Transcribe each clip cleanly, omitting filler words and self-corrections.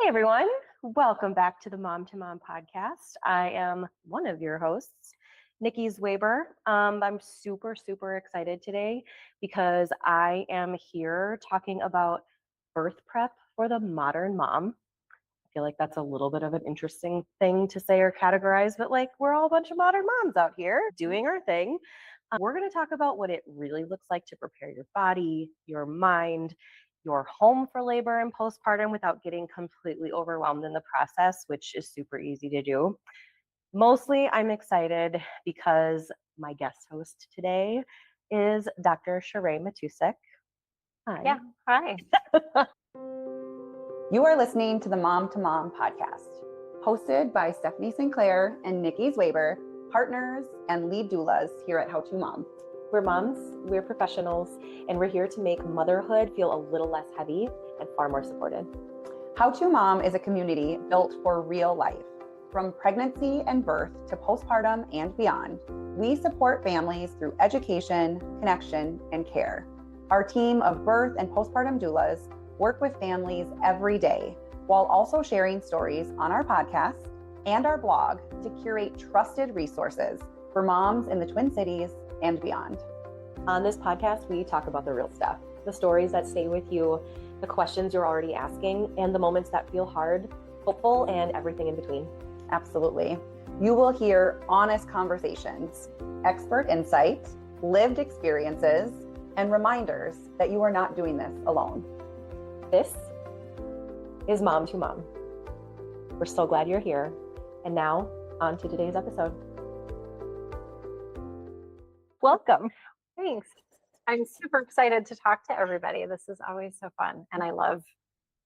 Hey everyone, welcome back to the Mom to Mom podcast. I am one of your hosts, Nikki Weber. I'm super excited today because I am here talking about birth prep for the modern mom. I feel like that's a little bit of an interesting thing to say or categorize, but like we're all a bunch of modern moms out here doing our thing. We're going to talk about what it really looks like to prepare your body, your mind, your home for labor and postpartum without getting completely overwhelmed in the process, which is super easy to do. Mostly, I'm excited because my guest host today is Dr. ShaRhae Matousek. Hi. Yeah, hi. You are listening to the Mom to Mom podcast, hosted by Stephanie Sinclair and Nikki Weber, partners and lead doulas here at How to Mom. We're moms, we're professionals, and we're here to make motherhood feel a little less heavy and far more supported. How to Mom is a community built for real life. From pregnancy and birth to postpartum and beyond, we support families through education, connection, and care. Our team of birth and postpartum doulas work with families every day while also sharing stories on our podcast and our blog to curate trusted resources for moms in the Twin Cities and beyond. On this podcast, we talk about the real stuff, the stories that stay with you, the questions you're already asking, and the moments that feel hard, hopeful, and everything in between. Absolutely. You will hear honest conversations, expert insight, lived experiences, and reminders that you are not doing this alone. This is Mom to Mom. We're so glad you're here. And now, on to today's episode. Welcome. Thanks. I'm super excited to talk to everybody. This is always so fun. And I love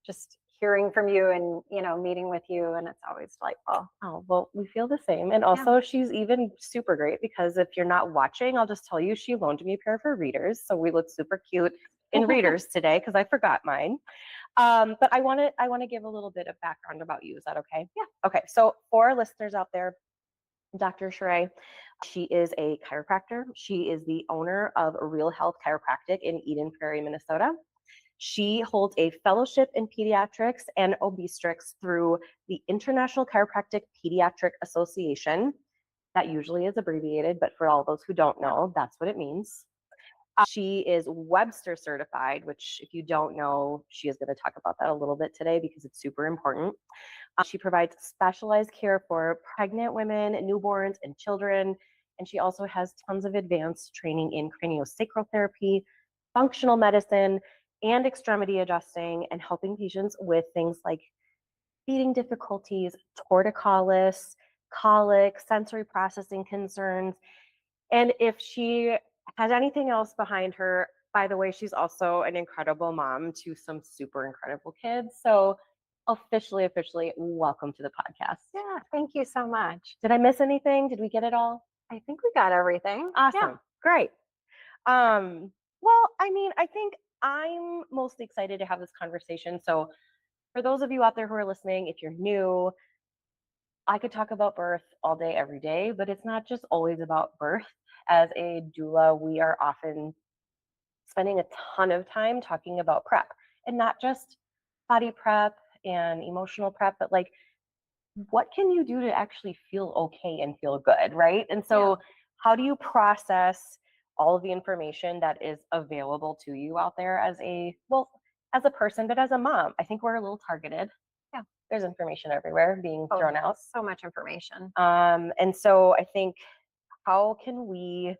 just hearing from you and, meeting with you. And it's always delightful. Oh, well, we feel the same. And also, she's even super great because if you're not watching, I'll just tell you she loaned me a pair of her readers. So we look super cute in readers today because I forgot mine. But I want to give a little bit of background about you. Is that okay? Yeah. Okay. So for our listeners out there, Dr. ShaRhae, she is a chiropractor. She is the owner of Real Health Chiropractic in Eden Prairie, Minnesota. She holds a fellowship in pediatrics and obstetrics through the International Chiropractic Pediatric Association. That usually is abbreviated, but for all those who don't know, that's what it means. She is Webster certified, which if you don't know, she is going to talk about that a little bit today because it's super important. She provides specialized care for pregnant women, newborns, and children. And she also has tons of advanced training in craniosacral therapy, functional medicine, and extremity adjusting, and helping patients with things like feeding difficulties, torticollis, colic, sensory processing concerns. And if she has anything else behind her, by the way, she's also an incredible mom to some super incredible kids. So officially, welcome to the podcast. Yeah, thank you so much. Did I miss anything? Did we get it all? I think we got everything. Awesome. Yeah. Great. Well, I think I'm mostly excited to have this conversation. So for those of you out there who are listening, if you're new, I could talk about birth all day, every day, but it's not just always about birth. As a doula, we are often spending a ton of time talking about prep, and not just body prep and emotional prep, but like what can you do to actually feel okay and feel good, right? And so how do you process all of the information that is available to you out there as a person, but as a mom? I think we're a little targeted. Yeah. There's information everywhere being thrown out. So much information. And so I think how can we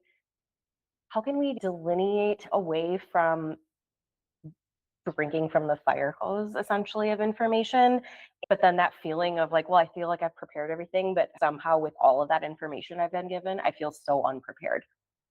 delineate away from drinking from the fire hose essentially of information, but then that feeling of like, well, I feel like I've prepared everything, but somehow with all of that information I've been given, I feel so unprepared.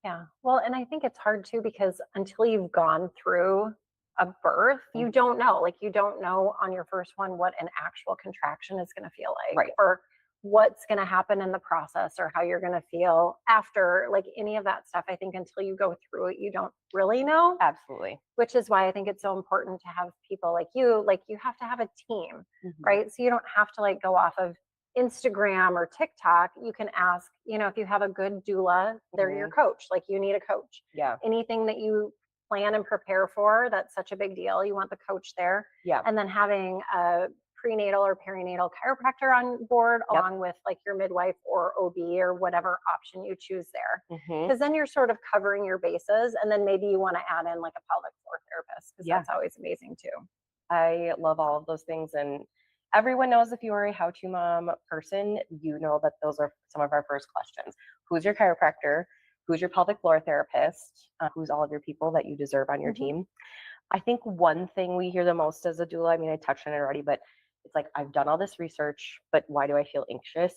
Yeah. Well, and I think it's hard too, because until you've gone through a birth, you don't know. Like, you don't know on your first one what an actual contraction is going to feel like, right, or what's going to happen in the process, or how you're going to feel after, like any of that stuff. I think until you go through it, you don't really know. Absolutely. Which is why I think it's so important to have people like you have to have a team, right? So you don't have to like go off of Instagram or TikTok. You can ask, if you have a good doula, they're your coach. Like, you need a coach. Yeah. Anything that you plan and prepare for, that's such a big deal. You want the coach there. Yeah. And then having a prenatal or perinatal chiropractor on board, Yep. along with like your midwife or OB or whatever option you choose there. Mhm. Because then you're sort of covering your bases, and then maybe you want to add in like a pelvic floor therapist, because Yeah. that's always amazing too. I love all of those things. And everyone knows, if you are a how-to mom person, you know that those are some of our first questions. Who's your chiropractor? Who's your pelvic floor therapist? Who's all of your people that you deserve on your team? I think one thing we hear the most as a doula, I mean, I touched on it already, but it's like, I've done all this research, but why do I feel anxious?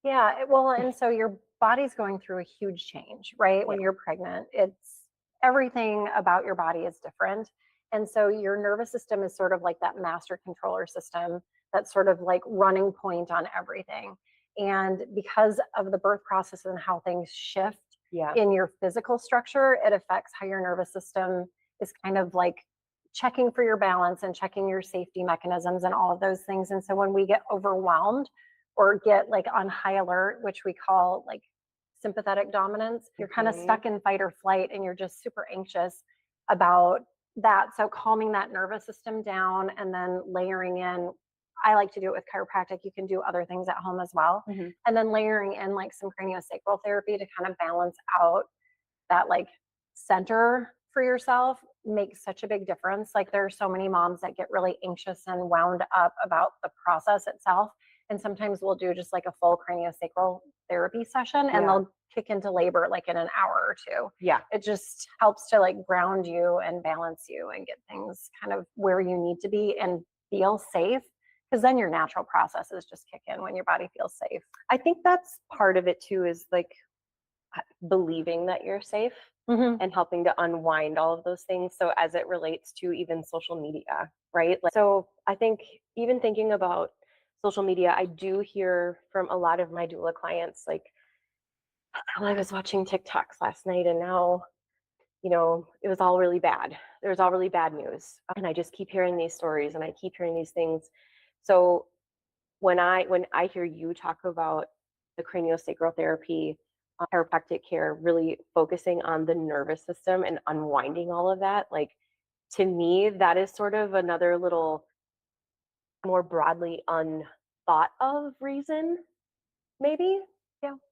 Yeah, well, and so your body's going through a huge change, right? When you're pregnant, it's everything about your body is different. And so your nervous system is sort of like that master controller system that's sort of like running point on everything. And because of the birth process and how things shift Yeah. in your physical structure, it affects how your nervous system is kind of like checking for your balance and checking your safety mechanisms and all of those things. And so when we get overwhelmed or get like on high alert, which we call like sympathetic dominance, you're kind of stuck in fight or flight and you're just super anxious about that. So calming that nervous system down and then layering in, I like to do it with chiropractic. You can do other things at home as well. And then layering in like some craniosacral therapy to kind of balance out that like center for yourself makes such a big difference. Like there are so many moms that get really anxious and wound up about the process itself. And sometimes we'll do just like a full craniosacral therapy session and they'll kick into labor like in an hour or two. Yeah. It just helps to like ground you and balance you and get things kind of where you need to be and feel safe. Because then your natural processes just kick in when your body feels safe. I think that's part of it too, is like believing that you're safe and helping to unwind all of those things. So as it relates to even social media, right? Like, so I think even thinking about social media, I do hear from a lot of my doula clients, like, well, I was watching TikToks last night and now, you know, it was all really bad. There was all really bad news. And I just keep hearing these stories and I keep hearing these things. So when I hear you talk about the craniosacral therapy, chiropractic care, really focusing on the nervous system and unwinding all of that, like, to me, that is sort of another little more broadly unthought of reason, maybe,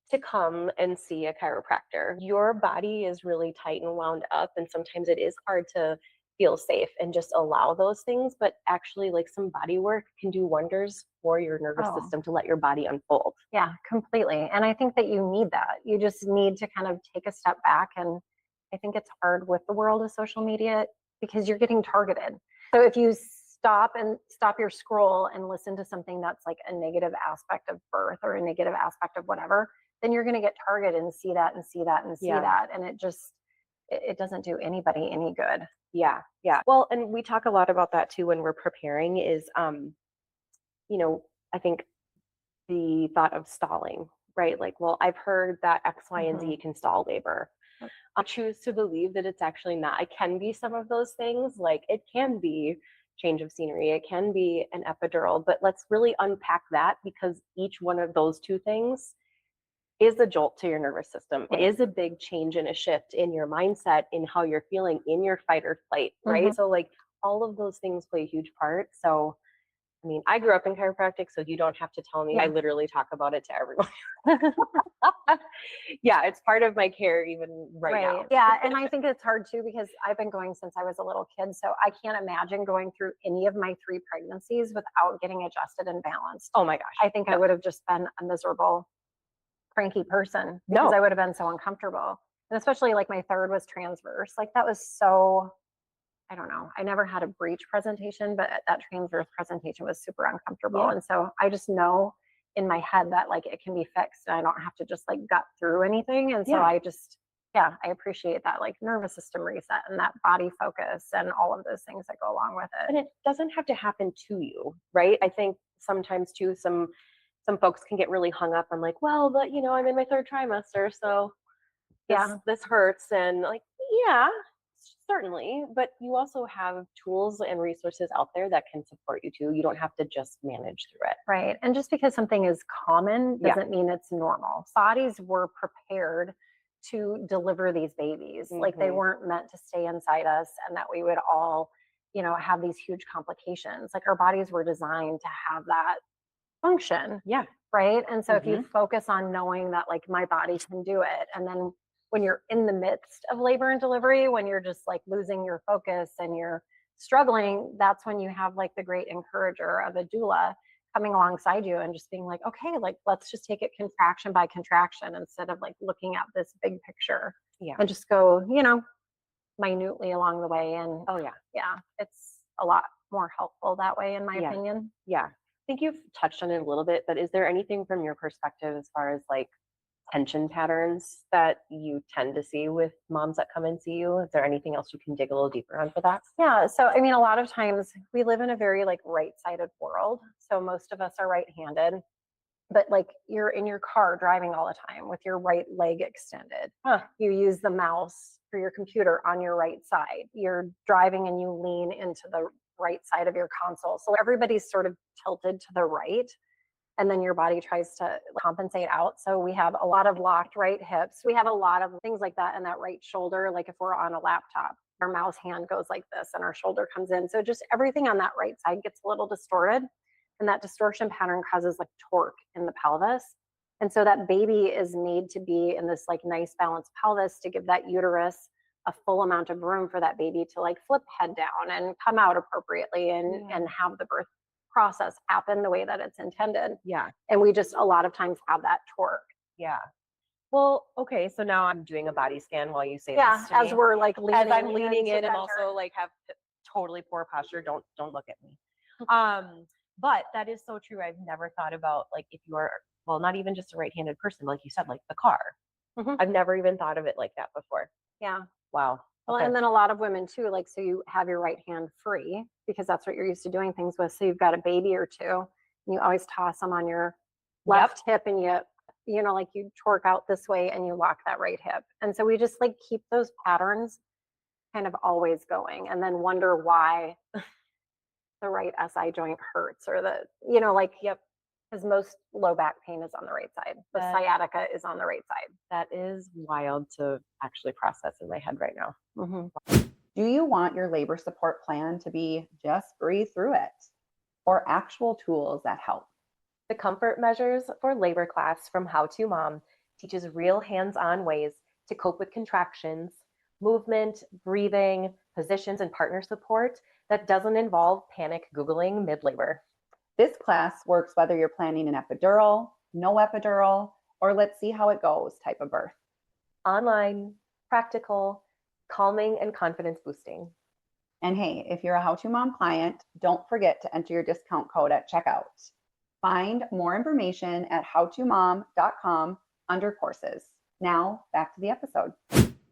to come and see a chiropractor. Your body is really tight and wound up, and sometimes it is hard to feel safe and just allow those things, but actually like some body work can do wonders for your nervous system to let your body unfold. Yeah, completely. And I think that you need that. You just need to kind of take a step back. And I think it's hard with the world of social media because you're getting targeted. So if you stop your scroll and listen to something that's like a negative aspect of birth or a negative aspect of whatever, then you're going to get targeted and see that and see that and see that. And it doesn't do anybody any good. Yeah. Yeah. Well, and we talk a lot about that too when we're preparing is, you know, I think the thought of stalling, right? Like, well, I've heard that X, Y, and Z can stall labor. I choose to believe that it's actually not. It can be some of those things. Like it can be change of scenery. It can be an epidural, but let's really unpack that because each one of those two things is a jolt to your nervous system. It is a big change and a shift in your mindset, in how you're feeling, in your fight or flight, right? So like all of those things play a huge part. So, I mean, I grew up in chiropractic, so you don't have to tell me. I literally talk about it to everyone. Yeah, it's part of my care even right now. Yeah, and I think it's hard too because I've been going since I was a little kid, so I can't imagine going through any of my 3 pregnancies without getting adjusted and balanced. Oh my gosh. I think I would have just been a miserable, cranky person because I would have been so uncomfortable. And especially like my 3rd was transverse. Like that was so, I don't know. I never had a breech presentation, but that transverse presentation was super uncomfortable. And so I just know in my head that like it can be fixed and I don't have to just like gut through anything. And so I just, I appreciate that like nervous system reset and that body focus and all of those things that go along with it. And it doesn't have to happen to you, right? I think sometimes too, some folks can get really hung up on like, well, but you know, I'm in my 3rd trimester, so this hurts. And like, yeah, certainly, but you also have tools and resources out there that can support you too. You don't have to just manage through it. Right. And just because something is common doesn't mean it's normal. Bodies were prepared to deliver these babies. Like they weren't meant to stay inside us and that we would all have these huge complications. Like our bodies were designed to have that function. Yeah. Right. And so if you focus on knowing that like my body can do it, and then when you're in the midst of labor and delivery, when you're just like losing your focus and you're struggling, that's when you have like the great encourager of a doula coming alongside you and just being like, okay, like let's just take it contraction by contraction instead of like looking at this big picture. Yeah. And just go, minutely along the way. And it's a lot more helpful that way, in my opinion. Yeah. I think you've touched on it a little bit, but is there anything from your perspective as far as like tension patterns that you tend to see with moms that come and see you? Is there anything else you can dig a little deeper on for that? Yeah. So, I mean, a lot of times we live in a very like right-sided world. So most of us are right-handed, but like you're in your car driving all the time with your right leg extended. You use the mouse for your computer on your right side. You're driving and you lean into the right side of your console. So everybody's sort of tilted to the right. And then your body tries to compensate out. So we have a lot of locked right hips. We have a lot of things like that in that right shoulder. Like if we're on a laptop, our mouse hand goes like this and our shoulder comes in. So just everything on that right side gets a little distorted. And that distortion pattern causes like torque in the pelvis. And so that baby is made to be in this like nice balanced pelvis to give that uterus a full amount of room for that baby to like flip head down and come out appropriately and have the birth process happen the way that it's intended. Yeah. And we just a lot of times have that torque. Yeah. Well, okay. So now I'm doing a body scan while you say Yeah, this to as me. we're like leaning, As I'm leaning in and center. also like have totally poor posture. Don't look at me. But that is so true. I've never thought about like if you are, well, not even just a right-handed person, like you said, like the car. I've never even thought of it like that before. Yeah. Wow. Well, and then a lot of women too, like, so you have your right hand free because that's what you're used to doing things with. So you've got a baby or two and you always toss them on your left hip and like you torque out this way and you lock that right hip. And so we just like keep those patterns kind of always going and then wonder why the right SI joint hurts or because most low back pain is on the right side. The sciatica is on the right side. That is wild to actually process in my head right now. Do you want your labor support plan to be just breathe through it, or actual tools that help? The Comfort Measures for Labor class from How To Mom teaches real hands-on ways to cope with contractions, movement, breathing, positions, and partner support that doesn't involve panic Googling mid-labor. This class works whether you're planning an epidural, no epidural, or let's see how it goes type of birth. Online, practical, calming, and confidence boosting. And hey, if you're a How To Mom client, don't forget to enter your discount code at checkout. Find more information at howtomom.com under courses. Now back to the episode.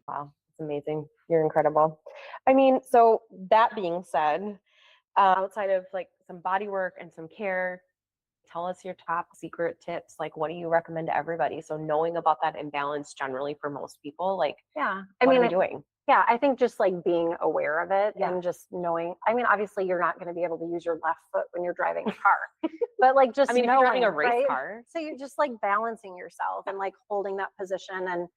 Wow, it's amazing. You're incredible. I mean, so that being said, outside of like some body work and some care, tell us your top secret tips. Like, what do you recommend to everybody? So knowing about that imbalance generally for most people, like, what are we doing? Yeah, I think just like being aware of it and just knowing. I mean, obviously, you're not going to be able to use your left foot when you're driving a car, but like just if you're driving a race car, so you're just like balancing yourself and like holding that position and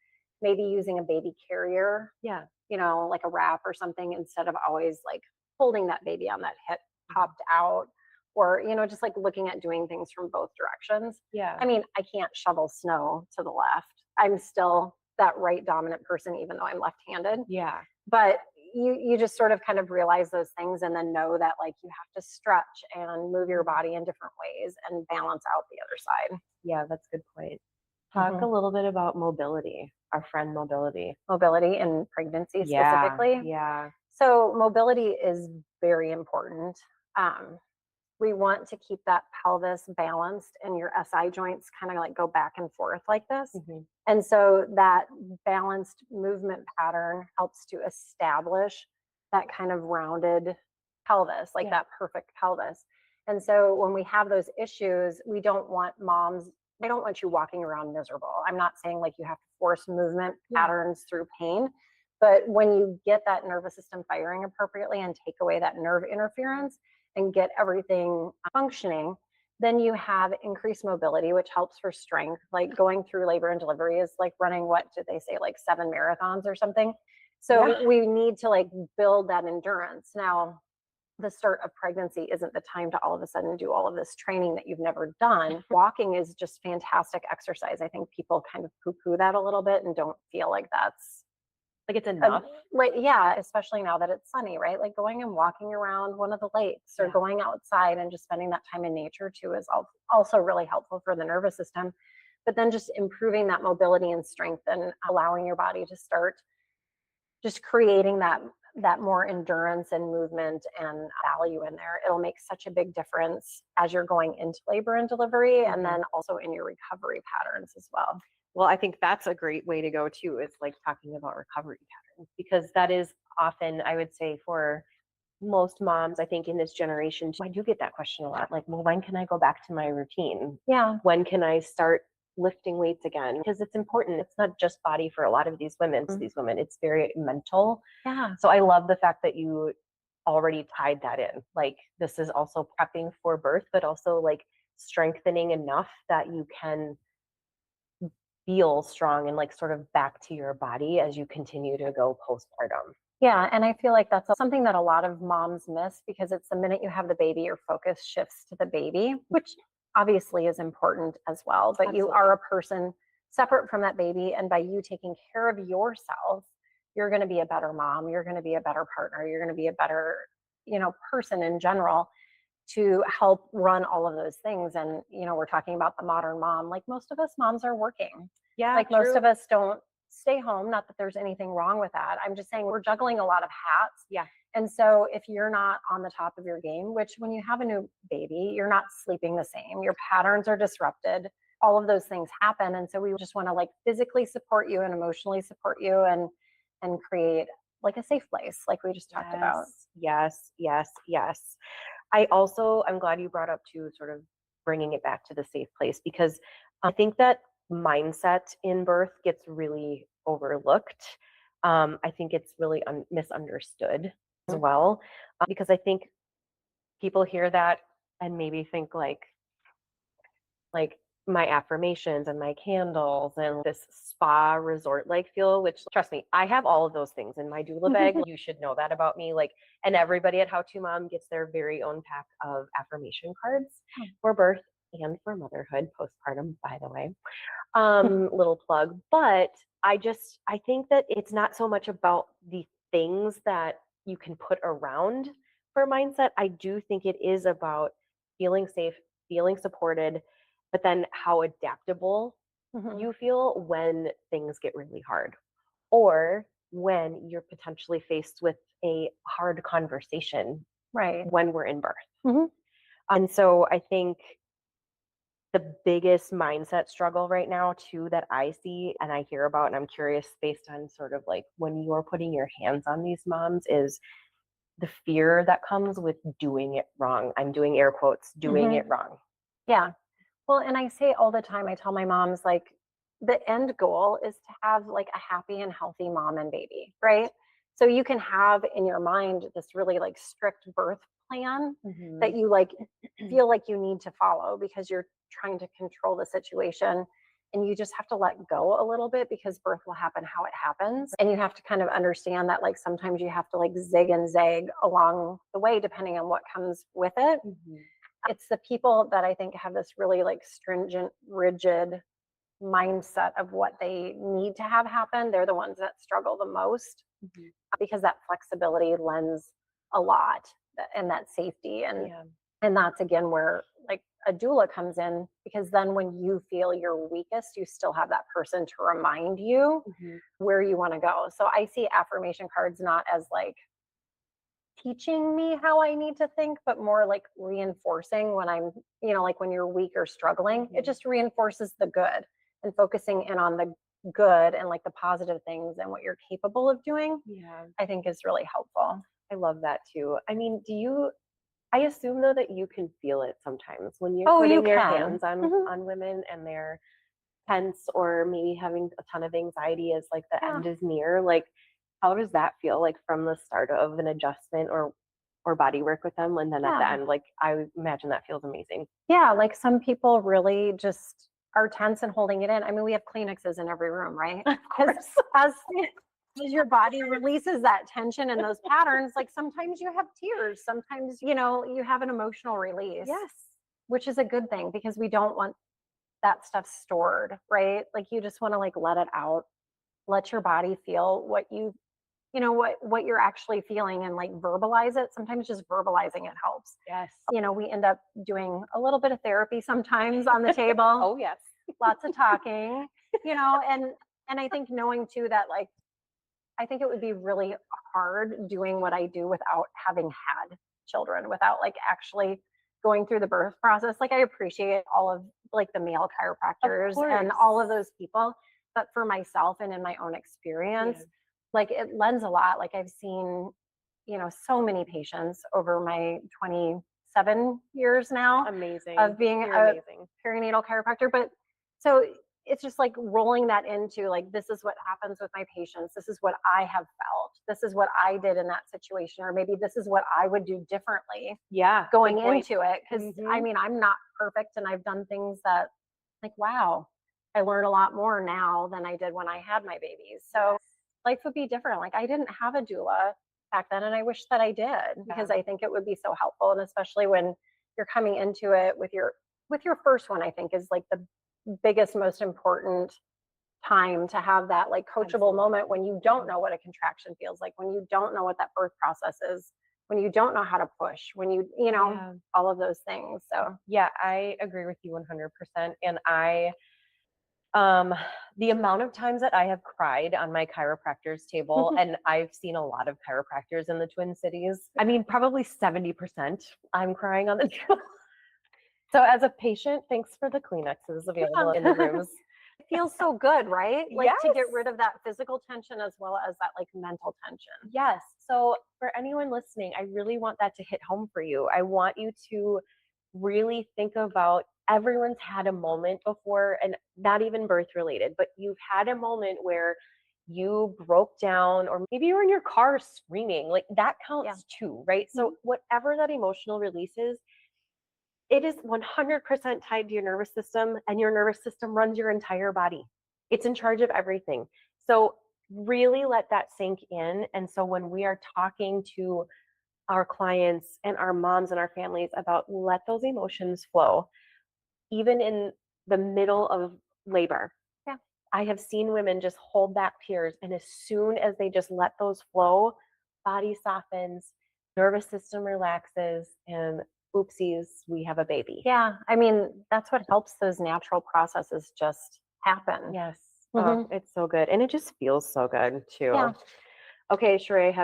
maybe using a baby carrier. Yeah, like a wrap or something instead of always like holding that baby on that hip popped out, or just like looking at doing things from both directions. Yeah, I mean, I can't shovel snow to the left. I'm still that right dominant person even though I'm left-handed. Yeah, but you just sort of kind of realize those things and then know that like you have to stretch and move your body in different ways and balance out the other side. Yeah, that's a good point. Talk a little bit about mobility, our friend mobility. Mobility in pregnancy specifically. Yeah. So mobility is very important. We want to keep that pelvis balanced and your SI joints kind of like go back and forth like this. And so that balanced movement pattern helps to establish that kind of rounded pelvis, like that perfect pelvis. And so when we have those issues, we don't want moms, I don't want you walking around miserable. I'm not saying like you have to force movement patterns through pain, but when you get that nervous system firing appropriately and take away that nerve interference and get everything functioning, then you have increased mobility, which helps for strength. Like going through labor and delivery is like running, what did they say, like 7 marathons or something. So we need to like build that endurance. Now, the start of pregnancy isn't the time to all of a sudden do all of this training that you've never done. Walking is just fantastic exercise. I think people kind of poo-poo that a little bit and don't feel like that's Like it's enough. Like, yeah, especially now that it's sunny, right? Like going and walking around one of the lakes or going outside and just spending that time in nature too is also really helpful for the nervous system. But then just improving that mobility and strength and allowing your body to start just creating that more endurance and movement and value in there. It'll make such a big difference as you're going into labor and delivery, and then also in your recovery patterns as well. Well, I think that's a great way to go too, is like talking about recovery patterns, because that is often, I would say, for most moms, I think in this generation, I do get that question a lot. Like, well, when can I go back to my routine? Yeah. When can I start lifting weights again? Because it's important. It's not just body for a lot of these women. It's very mental. Yeah. So I love the fact that you already tied that in. Like, this is also prepping for birth, but also like strengthening enough that you can feel strong and like sort of back to your body as you continue to go postpartum. Yeah, and I feel like that's something that a lot of moms miss, because it's the minute you have the baby, your focus shifts to the baby, which obviously is important as well. But you are a person separate from that baby. And by you taking care of yourself, you're going to be a better mom. You're going to be a better partner. You're going to be a better, person in general to help run all of those things. And, we're talking about the modern mom. Like most of us moms are working. Yeah. Like most of us don't stay home. Not that there's anything wrong with that. I'm just saying we're juggling a lot of hats. Yeah. And so if you're not on the top of your game, which when you have a new baby, you're not sleeping the same, your patterns are disrupted, all of those things happen. And so we just want to like physically support you and emotionally support you and create like a safe place, like we just talked about. Yes. I'm glad you brought up too, sort of bringing it back to the safe place, because I think that mindset in birth gets really overlooked. I think it's really misunderstood as well, because I think people hear that and maybe think like my affirmations and my candles and this spa resort like feel, which trust me, I have all of those things in my doula bag. You should know that about me. Like, and everybody at How To Mom gets their very own pack of affirmation cards for birth and for motherhood, postpartum, by the way. Little plug. But I think that it's not so much about the things that you can put around for mindset. I do think it is about feeling safe, feeling supported, but then how adaptable you feel when things get really hard, or when you're potentially faced with a hard conversation, right, when we're in birth. And so I think the biggest mindset struggle right now too that I see and I hear about, and I'm curious based on sort of like when you're putting your hands on these moms, is the fear that comes with doing it wrong. I'm doing air quotes, doing it wrong. Yeah. Well, and I say all the time, I tell my moms, like, the end goal is to have like a happy and healthy mom and baby, right? So you can have in your mind this really like strict birth plan that you like feel like you need to follow because you're trying to control the situation. And you just have to let go a little bit, because birth will happen how it happens. And you have to kind of understand that like sometimes you have to like zig and zag along the way, depending on what comes with it. It's the people that I think have this really like stringent, rigid mindset of what they need to have happen. They're the ones that struggle the most, because that flexibility lends a lot, and that safety. And that's again where like a doula comes in, because then when you feel your weakest, you still have that person to remind you where you want to go. So I see affirmation cards not as like teaching me how I need to think, but more like reinforcing when I'm, like when you're weak or struggling, it just reinforces the good, and focusing in on the good and like the positive things and what you're capable of doing. I think is really helpful. I love that too. I mean, I assume though that you can feel it sometimes when you're putting your hands on women and they're tense or maybe having a ton of anxiety as like the end is near. Like, how does that feel like from the start of an adjustment or body work with them, and then at the end? Like, I imagine that feels amazing. Yeah, like some people really just are tense and holding it in. I mean, we have Kleenexes in every room, right? Of course. as your body releases that tension and those patterns, like sometimes you have tears, sometimes, you have an emotional release. Yes. Which is a good thing because we don't want that stuff stored, right? Like you just want to like let it out, let your body feel what what you're actually feeling and like verbalize it. Sometimes just verbalizing it helps. Yes. We end up doing a little bit of therapy sometimes on the table. Oh, yes. Lots of talking, and I think knowing too that like I think it would be really hard doing what I do without having had children, without like actually going through the birth process. Like I appreciate all of like the male chiropractors and all of those people, but for myself and in my own experience, like it lends a lot. Like I've seen, so many patients over my 27 years now Amazing. of being You're a amazing. perinatal chiropractor. But so it's just like rolling that into like, this is what happens with my patients. This is what I have felt. This is what I did in that situation. Or maybe this is what I would do differently going into it. Because I mean, I'm not perfect and I've done things that like, wow, I learn a lot more now than I did when I had my babies. So life would be different. Like I didn't have a doula back then and I wish that I did because I think it would be so helpful. And especially when you're coming into it with your first one, I think is like the biggest, most important time to have that like coachable moment when you don't know what a contraction feels like, when you don't know what that birth process is, when you don't know how to push, when you all of those things. So yeah, I agree with you 100%. And the amount of times that I have cried on my chiropractor's table, and I've seen a lot of chiropractors in the Twin Cities. I mean, probably 70% I'm crying on the table. So as a patient, thanks for the Kleenexes available in the rooms. It feels so good, right? Like to get rid of that physical tension as well as that like mental tension. Yes. So for anyone listening, I really want that to hit home for you. I want you to really think about everyone's had a moment before, and not even birth related, but you've had a moment where you broke down, or maybe you were in your car screaming. Like that counts too, right? So whatever that emotional release is, it is 100% tied to your nervous system, and your nervous system runs your entire body. It's in charge of everything. So really let that sink in. And so when we are talking to our clients and our moms and our families about let those emotions flow, even in the middle of labor. Yeah. I have seen women just hold back tears, and as soon as they just let those flow, body softens, nervous system relaxes, and oopsies, we have a baby. Yeah. I mean, that's what helps those natural processes just happen. Yes. Oh, it's so good. And it just feels so good too. Yeah. Okay, ShaRhae,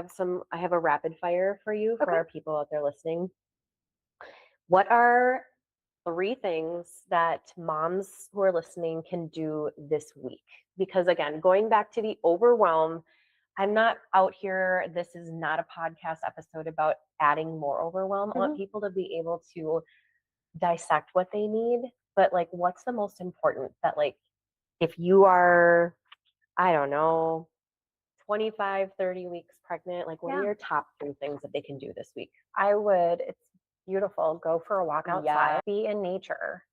I have a rapid fire for you for our people out there listening. What are 3 things that moms who are listening can do this week? Because again, going back to the overwhelm, I'm not out here. This is not a podcast episode about adding more overwhelm. I want people to be able to dissect what they need, but like, what's the most important that like, if you are, I don't know, 25, 30 weeks pregnant, like what are your top 3 things that they can do this week? It's beautiful. Go for a walk outside, be in nature,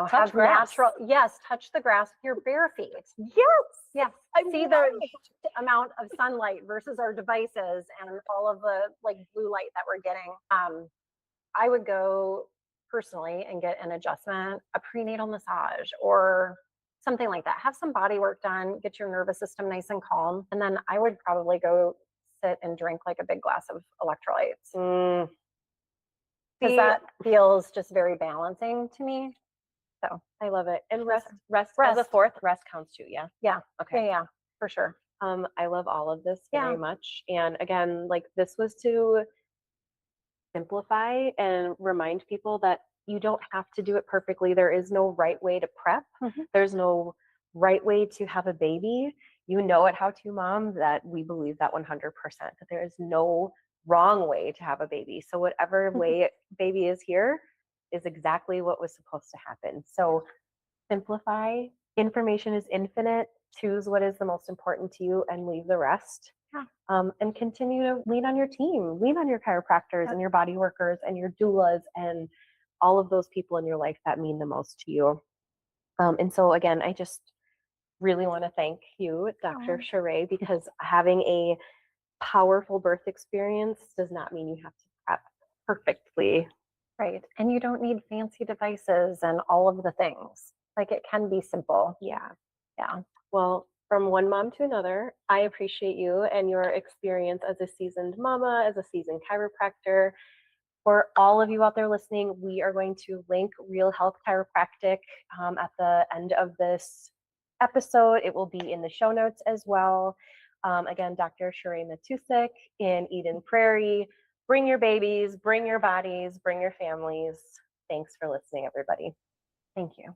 have grass. Touch the grass with your bare feet. Yes. See the amount of sunlight versus our devices and all of the like blue light that we're getting. I would go personally and get an adjustment, a prenatal massage or something like that. Have some body work done, get your nervous system nice and calm. And then I would probably go sit and drink like a big glass of electrolytes. Because that feels just very balancing to me. So I love it. And rest as a 4th, rest counts too. Yeah. Yeah. Okay. Yeah, for sure. I love all of this very much. And again, like this was to simplify and remind people that you don't have to do it perfectly. There is no right way to prep. There's no right way to have a baby. You know at How To Mom that we believe that 100%, that there is no wrong way to have a baby. So whatever way baby is here is exactly what was supposed to happen. So simplify. Information is infinite. Choose what is the most important to you and leave the rest. And continue to lean on your team, lean on your chiropractors and your body workers and your doulas and all of those people in your life that mean the most to you. And so again, really want to thank you, Dr. Oh. ShaRhae, because having a powerful birth experience does not mean you have to prep perfectly. Right. And you don't need fancy devices and all of the things. Like it can be simple. Yeah. Yeah. Well, from one mom to another, I appreciate you and your experience as a seasoned mama, as a seasoned chiropractor. For all of you out there listening, we are going to link Real Health Chiropractic at the end of this episode. It will be in the show notes as well. Again, Dr. ShaRhae Matousek in Eden Prairie. Bring your babies, bring your bodies, bring your families. Thanks for listening, everybody. Thank you.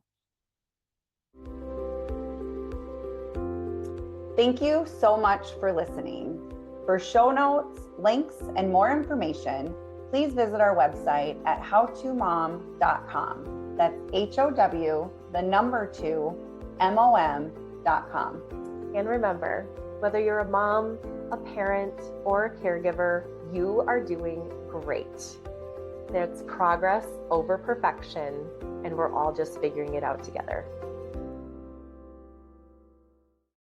Thank you so much for listening. For show notes, links, and more information, please visit our website at howtomom.com. That's HOW2MOM.com. And remember, whether you're a mom, a parent, or a caregiver, you are doing great. It's progress over perfection, and we're all just figuring it out together.